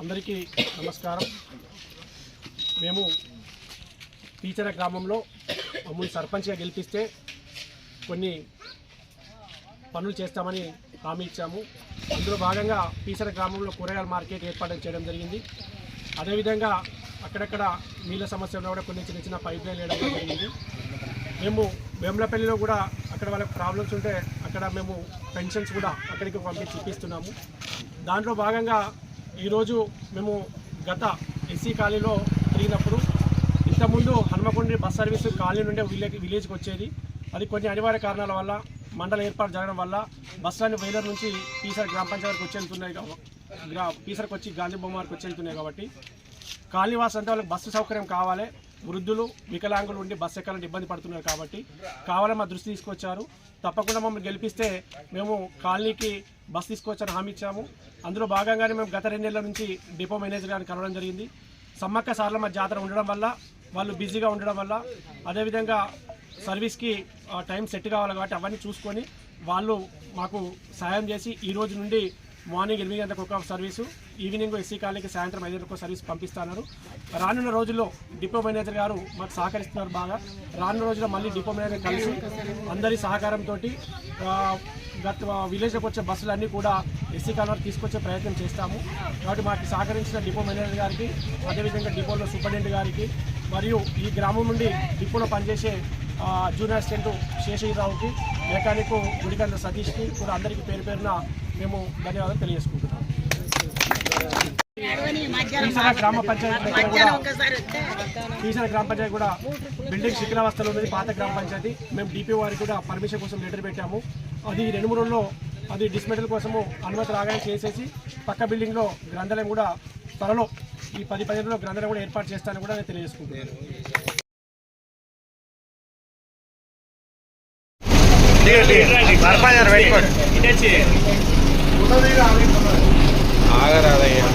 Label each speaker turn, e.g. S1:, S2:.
S1: అందరికీ నమస్కారం. మేము పీచర గ్రామంలో మమ్మల్ని సర్పంచ్గా గెలిపిస్తే కొన్ని పనులు చేస్తామని హామీ ఇచ్చాము. అందులో భాగంగా పీచర గ్రామంలో కూరగాయల మార్కెట్ ఏర్పాటు చేయడం జరిగింది. అదేవిధంగా అక్కడక్కడ నీళ్ళ సమస్య కూడా కొన్ని చిన్న చిన్న పైప్ లైన్ వేయడం జరిగింది. మేము వేములపల్లిలో కూడా అక్కడ వాళ్ళకి ప్రాబ్లమ్స్ ఉంటే అక్కడ మేము పెన్షన్స్ కూడా అక్కడికి పంపించి ఇప్పిస్తున్నాము. దాంట్లో భాగంగా ఈరోజు మేము గత ఎస్సీ కాలనీలో తిరిగినప్పుడు ఇంతకుముందు హనుమకొండ బస్ సర్వీసు కాలనీ నుండే విలేజ్కి వచ్చేది. అది కొన్ని అనివార్య కారణాల వల్ల మండల ఏర్పాటు జరగడం వల్ల బస్సులన్నీ వేలర్ నుంచి పీసర్ గ్రామ పంచాయతీకి వచ్చి వెళ్తున్నాయి. పీసర్కి వచ్చి గాంధీ బొమ్మ వరకు వచ్చి వెళ్తున్నాయి. కాబట్టి కాలనీవాసు అంటే వాళ్ళకి బస్సు సౌకర్యం కావాలి. వృద్ధులు వికలాంగులు ఉండి బస్సు ఎక్కాలంటే ఇబ్బంది పడుతున్నారు. కాబట్టి కావాలని మా దృష్టి తీసుకొచ్చారు. తప్పకుండా మమ్మల్ని గెలిపిస్తే మేము కాలనీకి బస్సు తీసుకొచ్చారని హామీ ఇచ్చాము. అందులో భాగంగానే మేము గత 2 నెలల నుంచి డిపో మేనేజర్ గారిని కలవడం జరిగింది. సమ్మక్క సారలమ్మ జాతర ఉండడం వల్ల వాళ్ళు బిజీగా ఉండడం వల్ల అదేవిధంగా సర్వీస్కి టైం సెట్ కావాలి కాబట్టి అవన్నీ చూసుకొని వాళ్ళు మాకు సాయం చేసి ఈ రోజు నుండి మార్నింగ్ 8 గంటలకు ఒక సర్వీసు, ఈవినింగ్ ఎస్సీ కాలనీకి సాయంత్రం 5 గంటలకు సర్వీస్ పంపిస్తున్నారు. రానున్న రోజుల్లో డిపో మేనేజర్ గారు మాకు సహకరిస్తున్నారు బాగా. రానున్న రోజుల్లో మళ్ళీ డిపో మేనేజర్ కలిసి అందరి సహకారంతో గత విలేజ్కి వచ్చే బస్సులన్నీ కూడా ఎస్సీ కాలనీ తీసుకొచ్చే ప్రయత్నం చేస్తాము. కాబట్టి మాకు సహకరించిన డిపో మేనేజర్ గారికి, అదేవిధంగా డిపోలో సూపరింటెండెంట్ గారికి, మరియు ఈ గ్రామం నుండి డిపోలో పనిచేసే జూనియర్ అసిస్టెంట్ శేషగిరిరావుకి, మెకానిక్ గుడికంద సతీష్కి కూడా అందరికీ పేరు పేరున మేము ధన్యవాదాలు తెలియజేసుకుంటున్నాం. పీసర గ్రామ పంచాయతీ కూడా బిల్డింగ్ శిథిలావస్థలో ఉన్నది, పాత గ్రామ పంచాయతీ. మేము డిపి వారికి కూడా పర్మిషన్ కోసం లెటర్ పెట్టాము. అది 2-3 రోజుల్లో అది డిస్మెంటల్ కోసము అనుమతి రాగానే చేసేసి పక్క బిల్డింగ్లో గ్రంథాలయం కూడా త్వరలో ఈ 10-15 రోజుల్లో గ్రంథాలయం కూడా ఏర్పాటు చేస్తానని కూడా నేను తెలియజేసుకుంటున్నాను.
S2: ఆగరాదయ్యా.